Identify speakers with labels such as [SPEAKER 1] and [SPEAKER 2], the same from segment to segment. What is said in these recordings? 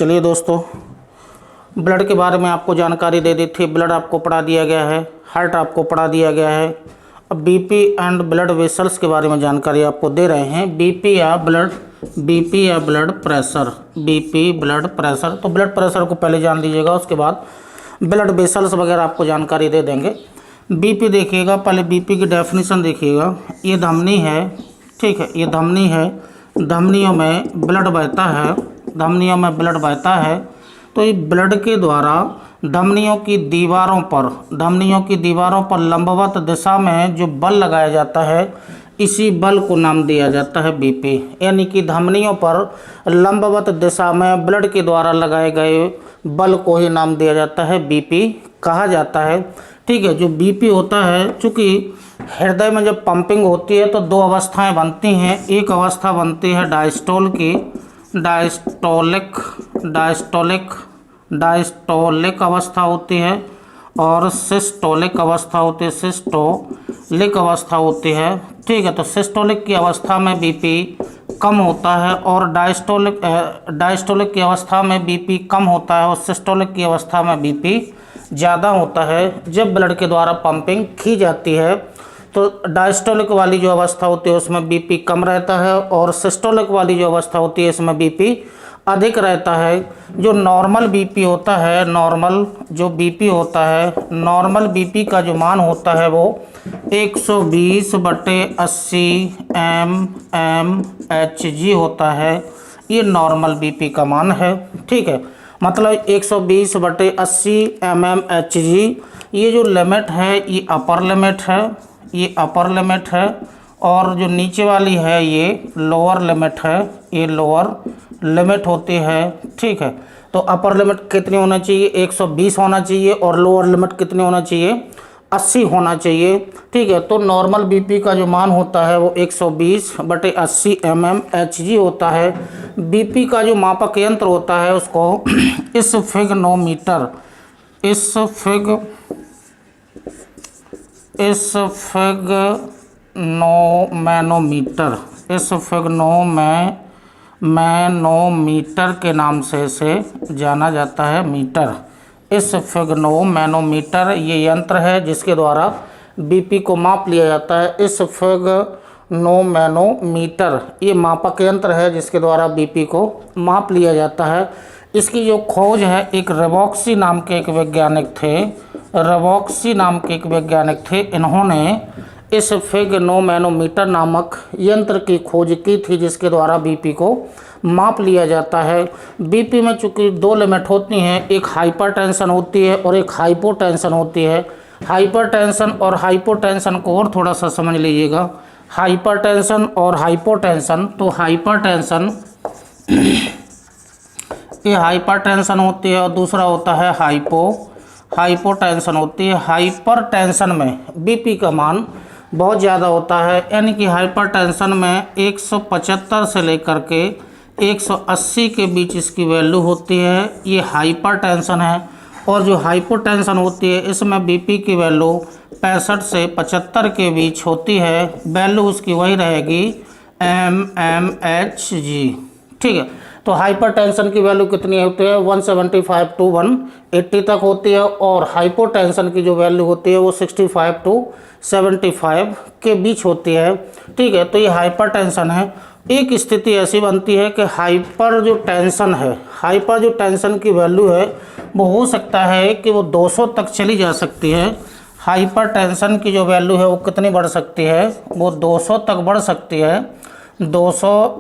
[SPEAKER 1] चलिए दोस्तों, ब्लड के बारे में आपको जानकारी दे दी थी। ब्लड आपको पढ़ा दिया गया है, हार्ट आपको पढ़ा दिया गया है। अब बीपी एंड ब्लड वेसल्स के बारे में जानकारी आपको दे रहे हैं। बीपी या blood pressure, BP blood pressure. तो ब्लड प्रेशर को पहले जान लीजिएगा, उसके बाद ब्लड वेसल्स वगैरह आपको जानकारी दे देंगे। बीपी देखिएगा, पहले बीपी की डेफिनेशन देखिएगा। ये धमनी है, ठीक है, ये धमनी है, धमनियों में ब्लड बहता है, धमनियों में ब्लड बहता है। तो ये ब्लड के द्वारा धमनियों की दीवारों पर लंबवत दिशा में जो बल लगाया जाता है, इसी बल को नाम दिया जाता है बीपी। यानी कि धमनियों पर लंबवत दिशा में ब्लड के द्वारा लगाए गए बल को ही नाम दिया जाता है बीपी कहा जाता है। ठीक है, जो बीपी होता है, चूँकि हृदय में जब पंपिंग होती है तो दो अवस्थाएं बनती हैं। एक अवस्था बनती है डायस्टोल की, डायस्टोलिक अवस्था होती है, और सिस्टोलिक अवस्था होती है, सिस्टोलिक अवस्था होती है। ठीक है, तो सिस्टोलिक की अवस्था में बीपी कम होता है और डायस्टोलिक की अवस्था में बीपी कम होता है और सिस्टोलिक की अवस्था में बीपी ज़्यादा होता है। जब ब्लड के द्वारा पंपिंग की जाती है तो डायस्टोलिक वाली जो अवस्था होती है उसमें बीपी कम रहता है और सिस्टोलिक वाली जो अवस्था होती है इसमें बीपी अधिक रहता है। जो नॉर्मल बीपी होता है, नॉर्मल बीपी का जो मान होता है वो 120/80 mmHg होता है। ये नॉर्मल बीपी का मान है। ठीक है, मतलब 120/80 mmHg। ये जो लिमिट है ये अपर लिमिट है, और जो नीचे वाली है ये लोअर लिमिट है, ये लोअर लिमिट होती है। ठीक है, तो अपर लिमिट कितनी होना चाहिए? 120 होना चाहिए, और लोअर लिमिट कितनी होना चाहिए? 80 होना चाहिए। ठीक है, तो नॉर्मल बीपी का जो मान होता है वो 120/80 mmHg होता है। बीपी का जो मापक यंत्र होता है उसको मैनोमीटर के नाम से इसे जाना जाता है। मैनोमीटर ये यंत्र है जिसके द्वारा बीपी को माप लिया जाता है। मैनोमीटर ये मापक यंत्र है जिसके द्वारा बीपी को माप लिया जाता है। इसकी जो खोज है एक रेवॉक्सी नाम के एक वैज्ञानिक थे। इन्होंने इस मैनोमीटर नामक यंत्र की खोज की थी जिसके द्वारा बीपी को माप लिया जाता है। बीपी में चूँकि दो लिमिट होती हैं, एक हाइपरटेंशन होती है और एक हाइपोटेंशन होती है। हाइपरटेंशन और हाइपोटेंशन को और थोड़ा सा समझ लीजिएगा। हाइपरटेंशन और हाइपोटेंशन, तो ये हाइपरटेंशन होती है और दूसरा होता है हाइपोटेंशन होती है। हाइपरटेंशन में बीपी का मान बहुत ज़्यादा होता है, यानी कि हाइपरटेंशन में 175 से लेकर के 180 के बीच इसकी वैल्यू होती है, ये हाइपरटेंशन है। और जो हाइपोटेंशन होती है इसमें बीपी की वैल्यू 65 से 75 के बीच होती है। वैल्यू उसकी वही रहेगी mmHg। ठीक है, तो हाइपरटेंशन की वैल्यू कितनी होती है? 175 to 180 तक होती है, और हाइपोटेंशन की जो वैल्यू होती है वो 65 to 75 के बीच होती है। ठीक है, तो ये हाइपरटेंशन है। एक स्थिति ऐसी बनती है कि हाइपर जो टेंशन की वैल्यू है वो हो सकता है कि वो 200 तक चली जा सकती है। हाइपरटेंशन की जो वैल्यू है वो कितनी बढ़ सकती है? वो 200 तक बढ़ सकती है, 200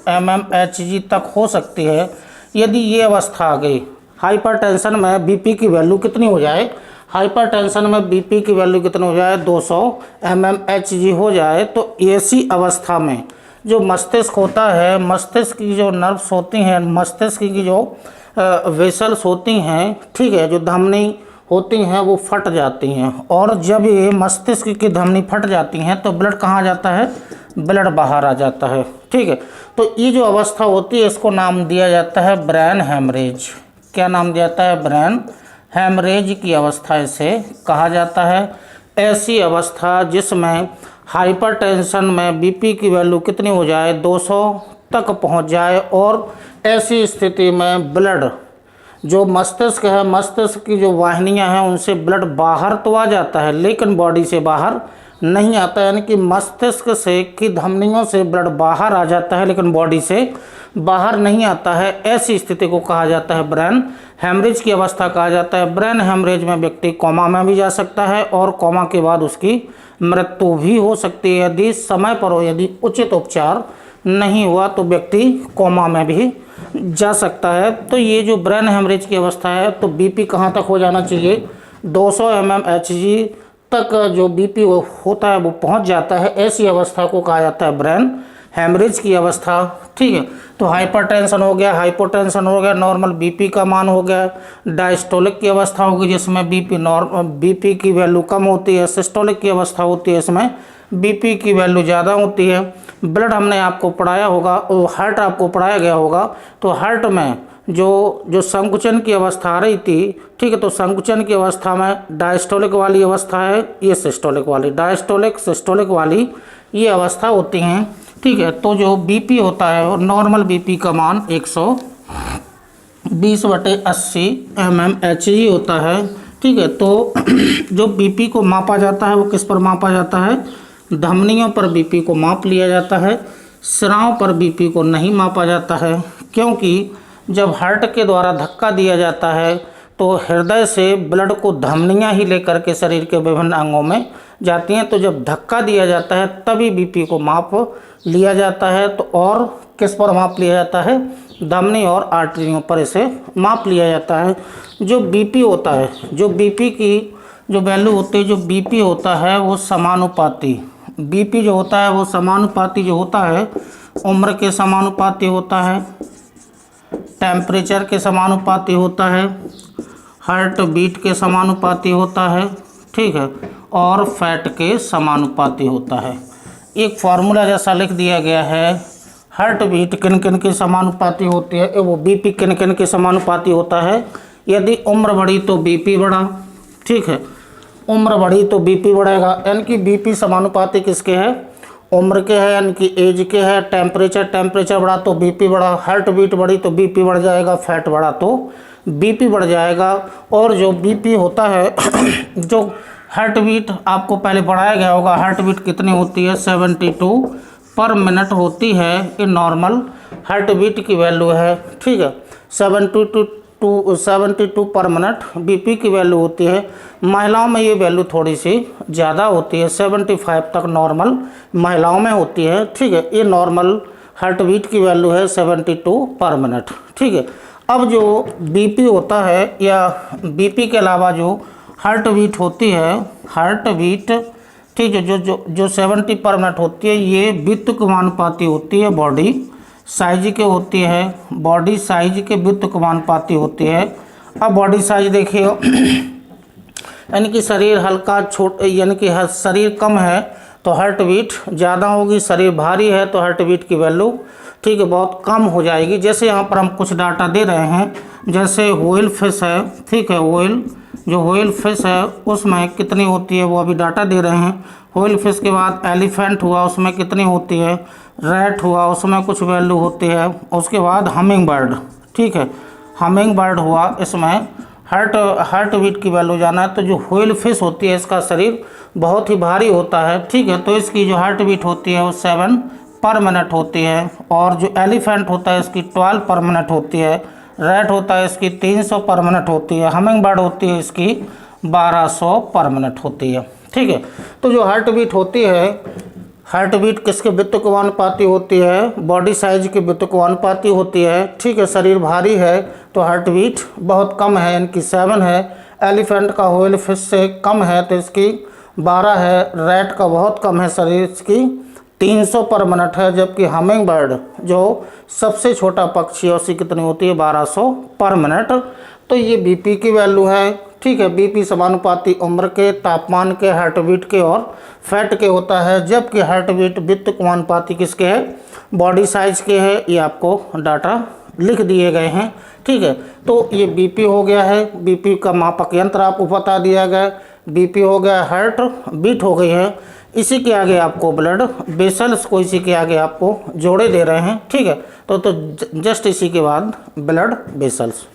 [SPEAKER 1] mmHg तक हो सकती है। यदि ये अवस्था आ गई, हाइपरटेंशन में बीपी की वैल्यू कितनी हो जाए? हाइपरटेंशन में बीपी की वैल्यू कितनी हो जाए? 200 mmHg हो जाए, तो ऐसी अवस्था में जो मस्तिष्क होता है, मस्तिष्क की जो नर्व्स होती हैं, मस्तिष्क की जो वेसल्स होती हैं, ठीक है, जो धमनी होती हैं वो फट जाती हैं, और जब ये मस्तिष्क की धमनी फट जाती हैं तो ब्लड कहाँ जाता है? ब्लड बाहर आ जाता है। ठीक है, तो ये जो अवस्था होती है इसको नाम दिया जाता है ब्रेन हेमरेज। क्या नाम दिया जाता है? ब्रेन हेमरेज की अवस्था इसे कहा जाता है। ऐसी अवस्था जिसमें हाइपरटेंशन में बीपी की वैल्यू कितनी हो जाए, 200 तक पहुंच जाए, और ऐसी स्थिति में ब्लड जो मस्तिष्क है, मस्तिष्क की जो वाहिनियां हैं उनसे ब्लड बाहर तो आ जाता है लेकिन बॉडी से बाहर नहीं आता, यानी कि मस्तिष्क से की धमनियों से ब्लड बाहर आ जाता है लेकिन बॉडी से बाहर नहीं आता है। ऐसी स्थिति को कहा जाता है ब्रेन हेमरेज की अवस्था कहा जाता है। ब्रेन हेमरेज में व्यक्ति कोमा में भी जा सकता है और कोमा के बाद उसकी मृत्यु भी हो सकती है यदि समय पर हो, यदि उचित उपचार नहीं हुआ तो व्यक्ति कोमा में भी जा सकता है। तो ये जो ब्रेन हेमरेज की अवस्था है, तो बीपी कहाँ तक हो जाना चाहिए, 200 mmHg तक जो बीपी होता है वो पहुंच जाता है। ऐसी अवस्था को कहा जाता है ब्रेन हेमरेज की अवस्था। ठीक है, तो हाइपरटेंशन हो गया, हाइपोटेंशन हो गया, नॉर्मल बीपी का मान हो गया, डायस्टोलिक की अवस्था होगी जिसमें बीपी की वैल्यू कम होती है, सिस्टोलिक की अवस्था होती है इसमें बीपी की वैल्यू ज़्यादा होती है। ब्लड हमने आपको पढ़ाया होगा, हार्ट आपको पढ़ाया गया होगा, तो हार्ट में जो संकुचन की अवस्था आ रही थी, ठीक है, तो संकुचन की अवस्था में डायस्टोलिक वाली अवस्था है, ये सिस्टोलिक वाली, डायस्टोलिक सिस्टोलिक वाली ये अवस्था होती हैं। ठीक है, तो जो बीपी होता है नॉर्मल बीपी का मान 120/80 mmHg होता है। ठीक है, तो जो बीपी को मापा जाता है वो किस पर मापा जाता है, धमनियों पर बीपी को माप लिया जाता है, सिराओं पर बीपी को नहीं मापा जाता है, क्योंकि जब हार्ट के द्वारा धक्का दिया जाता है तो हृदय से ब्लड को धमनियां ही लेकर के शरीर के विभिन्न अंगों में जाती हैं, तो जब धक्का दिया जाता है तभी बीपी को माप लिया जाता है। तो और किस पर माप लिया जाता है, धमनी और आर्टरियों पर इसे माप लिया जाता है। जो बीपी होता है, जो बीपी की जो वैल्यू होती है, जो बीपी होता है वो समानुपाती, बीपी जो होता है वो समानुपाती जो होता है, उम्र के समानुपाती होता है, टेम्परेचर के समानुपाती होता है, हार्ट बीट के समानुपाती होता है, ठीक है, और फैट के समानुपाती होता है। एक फार्मूला जैसा लिख दिया गया है, हार्ट बीट किन किन के समानुपाती होती है, वो बीपी किन किन के समानुपाती होता है। यदि उम्र बढ़ी तो बीपी बढ़ा, ठीक है, उम्र बढ़ी तो बीपी बढ़ेगा, यानी कि बीपी समानुपाती किसके है, उम्र के है, यानी कि एज के है। टेम्परेचर बढ़ा तो बीपी बढ़ा, हार्ट बीट बढ़ी तो बीपी बढ़ जाएगा, फैट बढ़ा तो बीपी बढ़ जाएगा। और जो बीपी होता है जो हार्ट बीट आपको पहले बढ़ाया गया होगा, हार्ट बीट कितनी होती है, 72 पर मिनट होती है, ये नॉर्मल हार्ट बीट की वैल्यू है। ठीक है, 72 पर मिनट बीपी की वैल्यू होती है। महिलाओं में ये वैल्यू थोड़ी सी ज़्यादा होती है, 75 तक नॉर्मल महिलाओं में होती है। ठीक है, ये नॉर्मल हार्ट बीट की वैल्यू है 72 पर मिनट। ठीक है, अब जो बीपी होता है या बीपी के अलावा जो हार्ट बीट होती है, हार्ट बीट, ठीक है, जो 70 पर मिनट होती है, ये व्युत्क्रमानुपाती होती है, बॉडी साइज के होती है, बॉडी साइज के व्युत्क्रमानुपाती होती है। अब बॉडी साइज देखिए, यानी कि शरीर हल्का छोट, यानी कि शरीर कम है तो हार्ट बीट ज़्यादा होगी, शरीर भारी है तो हार्ट बीट की वैल्यू, ठीक है, बहुत कम हो जाएगी। जैसे यहाँ पर हम कुछ डाटा दे रहे हैं, जैसे व्हेल फिश है, ठीक है, व्हेल फिश है उसमें कितनी होती है वो अभी डाटा दे रहे हैं। व्हेल फिश के बाद एलिफेंट हुआ, उसमें कितनी होती है, रैट हुआ, उसमें कुछ वैल्यू होती है। उसके बाद हमिंग बर्ड, ठीक है, हमिंग बर्ड हुआ, इसमें हार्ट बीट की वैल्यू जाना है। तो जो व्हेल फिश होती है इसका शरीर बहुत ही भारी होता है, ठीक है, तो इसकी जो हार्ट बीट होती है वो 7 पर मिनट होती है। और जो एलिफेंट होता है इसकी 12 पर मिनट होती है, रैट होता है इसकी 300 पर मिनट होती है, हमिंग बर्ड होती है इसकी 1200 पर मिनट होती है। ठीक है, तो जो हार्ट बीट होती है, हार्ट बीट किसके व्युत्क्रमानुपाती होती है, बॉडी साइज के व्युत्क्रमानुपाती होती है। ठीक है, शरीर भारी है तो हार्ट बीट बहुत कम है, इनकी 7 है। एलिफेंट का व्हेल फिश से कम है तो इसकी 12 है। रैट का बहुत कम है, शरीर इसकी 300 पर मिनट है। जबकि हमिंग बर्ड जो सबसे छोटा पक्षी है उसकी कितनी होती है, 1200 पर मिनट। तो ये बीपी की वैल्यू है। ठीक है, बीपी समानुपाती उम्र के, तापमान के, हार्ट बीट के और फैट के होता है। जबकि हार्ट बीट व्युत्क्रमानुपाती किसके है, बॉडी साइज के है। ये आपको डाटा लिख दिए गए हैं। ठीक है, तो ये बीपी हो गया है, बीपी का मापक यंत्र आपको बता दिया गया। बीपी हो गया, हार्ट बीट हो गई है। इसी के आगे आपको ब्लड वेसल्स को इसी के आगे आपको जोड़े दे रहे हैं, ठीक है। तो जस्ट इसी के बाद ब्लड वेसल्स।